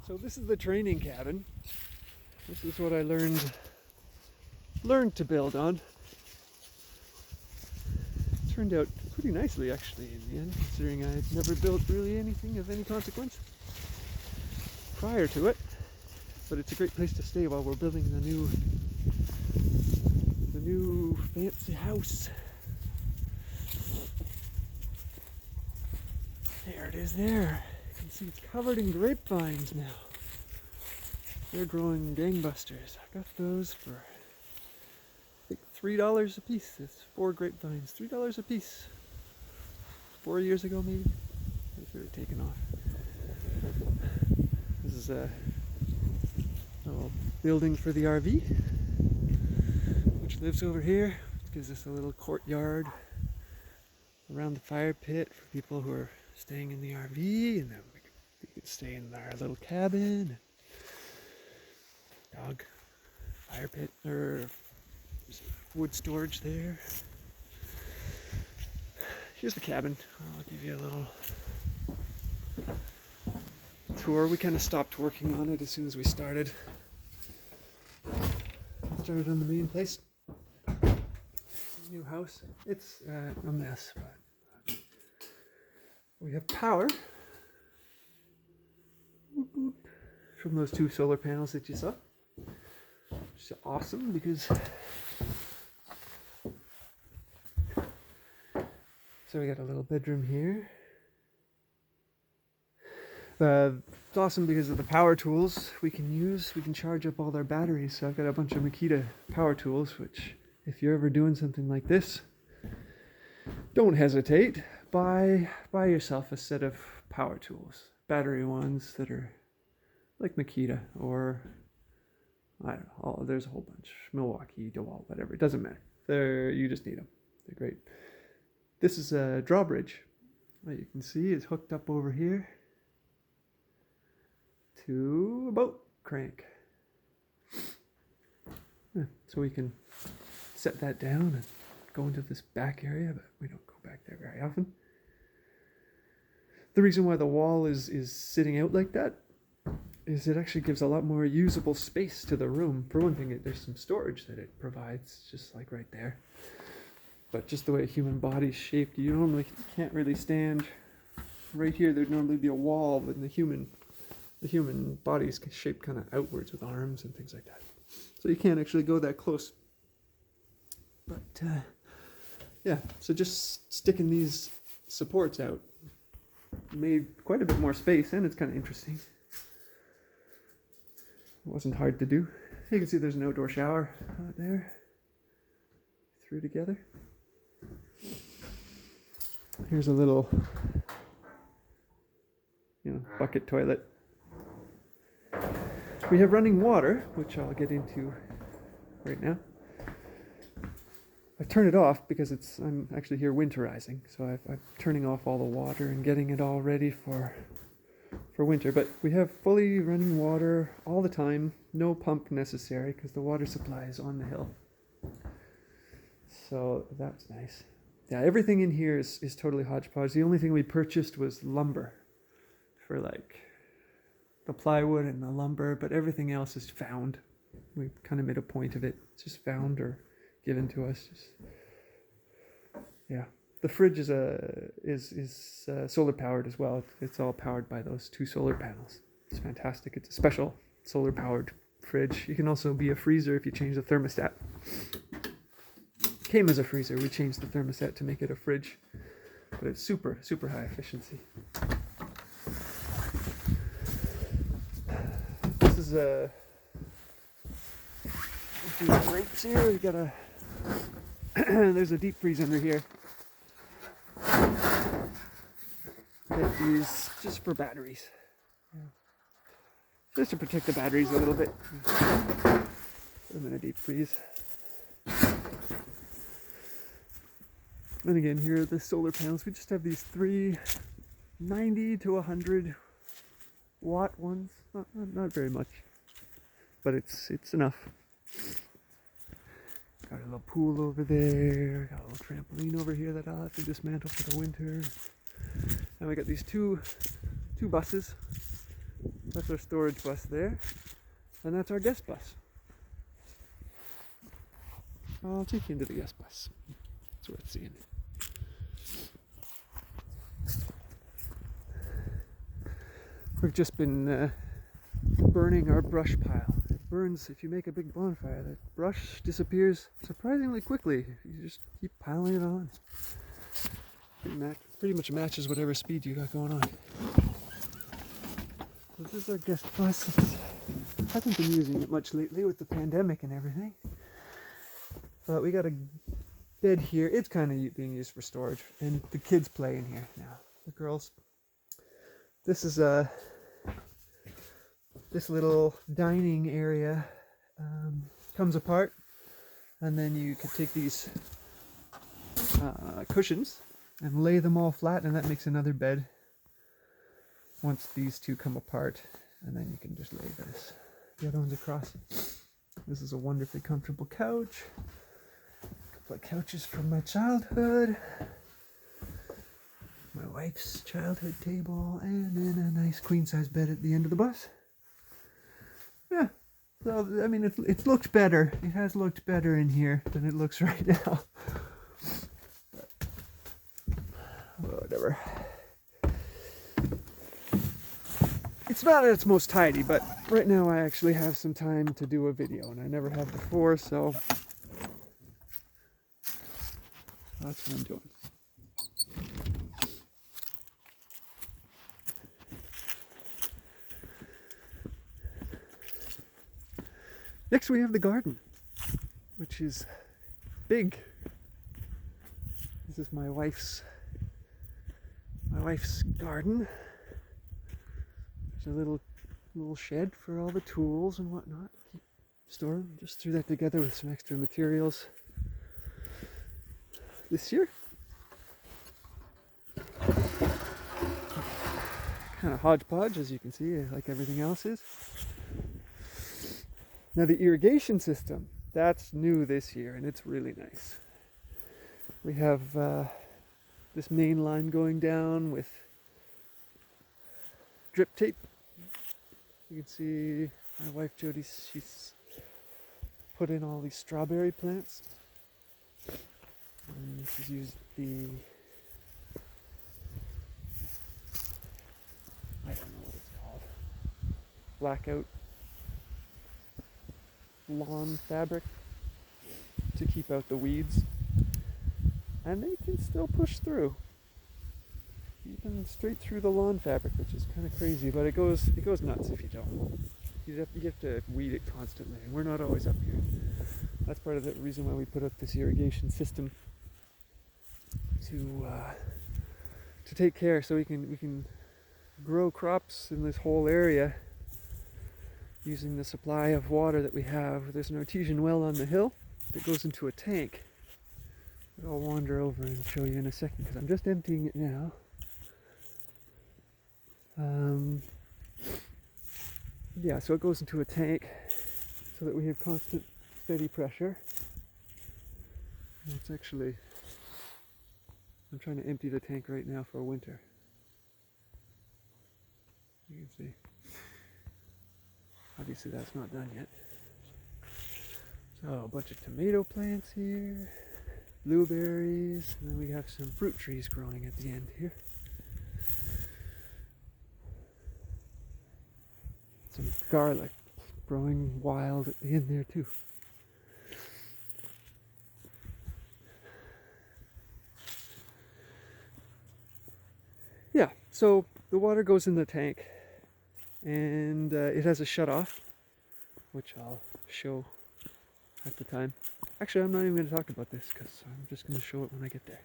So this is the training cabin. This is what I learned to build on. It turned out pretty nicely actually in the end, considering I had never built really anything of any consequence prior to it. But it's a great place to stay while we're building the new fancy house. There it is there. You can see it's covered in grapevines now. They're growing gangbusters. I got those for, I think, $3 a piece. It's 4 grapevines, $3 a piece. 4 years ago maybe. They were taken off. This is a little building for the RV, which lives over here. It gives us a little courtyard around the fire pit for people who are staying in the RV, and then we could stay in our little cabin. Dog fire pit, or wood storage there. Here's the cabin. I'll give you a little tour. We kind of stopped working on it as soon as we started on the main place. New house. It's a mess, but we have power from those 2 solar panels that you saw. Which is awesome because so we got a little bedroom here. It's awesome because of the power tools we can use. We can charge up all their batteries. So I've got a bunch of Makita power tools, which if you're ever doing something like this, don't hesitate. Buy yourself a set of power tools. Battery ones that are like Makita, or I don't know, there's a whole bunch. Milwaukee, DeWalt, whatever. It doesn't matter. You just need them. They're great. This is a drawbridge. What you can see is hooked up over here to a boat crank. Yeah, so we can set that down and go into this back area, but we don't go back there very often. The reason why the wall is sitting out like that is it actually gives a lot more usable space to the room. For one thing, there's some storage that it provides, just like right there. But just the way a human body's shaped, you normally can't really stand right here. There'd normally be a wall, but the human body's shaped kind of outwards with arms and things like that. So you can't actually go that close. But yeah, so just sticking these supports out made quite a bit more space, and it's kind of interesting. It wasn't hard to do. You can see there's an outdoor shower out there. Through together. Here's a little, bucket toilet. We have running water, which I'll get into right now. I turn it off because I'm actually here winterizing, so I'm turning off all the water and getting it all ready for winter. But we have fully running water all the time, no pump necessary because the water supply is on the hill. So that's nice. Yeah, everything in here is totally hodgepodge. The only thing we purchased was lumber for like the plywood and the lumber, but everything else is found. We kind of made a point of it. It's just found or given to us. Yeah. The fridge is solar powered as well. It's all powered by those 2 solar panels. It's fantastic. It's a special solar powered fridge. You can also be a freezer if you change the thermostat. Came as a freezer. We changed the thermostat to make it a fridge, but it's super high efficiency. This is a few grapes here. We got a there's a deep freeze under here. Get these just for batteries, just to protect the batteries a little bit. Put them in a deep freeze. And again, here are the solar panels. We just have these 3 90 to 100 watt ones. Not very much, but it's enough. Got a little pool over there. Got a little trampoline over here that I'll have to dismantle for the winter. And we got these two buses. That's our storage bus there. And that's our guest bus. I'll take you into the guest bus. It's worth seeing. We've just been burning our brush pile. It burns if you make a big bonfire. The brush disappears surprisingly quickly. You just keep piling it on. Pretty much matches whatever speed you got going on. So this is our guest bus. I haven't been using it much lately with the pandemic and everything. But we got a bed here. It's kind of being used for storage. And the kids play in here now. The girls. This is this little dining area comes apart, and then you can take these cushions and lay them all flat, and that makes another bed once these two come apart, and then you can just lay the other ones across. This is a wonderfully comfortable couch. A couple of couches from my childhood. My wife's childhood table, and then a nice queen-size bed at the end of the bus. Yeah, so I mean, it's looked better. It has looked better in here than it looks right now. But whatever. It's not at its most tidy, but right now I actually have some time to do a video, and I never have before, so that's what I'm doing. Next we have the garden, which is big. This is my wife's garden. There's a little shed for all the tools and whatnot. Store them. Just threw that together with some extra materials this year. Kind of hodgepodge, as you can see, like everything else is. Now the irrigation system, that's new this year, and it's really nice. We have this main line going down with drip tape. You can see my wife Jody, she's put in all these strawberry plants. And she's used the, I don't know what it's called, blackout lawn fabric to keep out the weeds, and they can still push through, even straight through the lawn fabric, which is kind of crazy, but it goes nuts if you don't. You have to weed it constantly, and we're not always up here. That's part of the reason why we put up this irrigation system to take care, so we can grow crops in this whole area using the supply of water that we have. There's an artesian well on the hill that goes into a tank that I'll wander over and show you in a second, because I'm just emptying it now. Yeah, so it goes into a tank so that we have constant, steady pressure. And it's actually, I'm trying to empty the tank right now for winter. You can see. Obviously that's not done yet. So a bunch of tomato plants here, blueberries, and then we have some fruit trees growing at the end here. Some garlic growing wild at the end there too. Yeah, so the water goes in the tank, and it has a shutoff, which I'll show at the time. Actually, I'm not even going to talk about this because I'm just going to show it when I get there.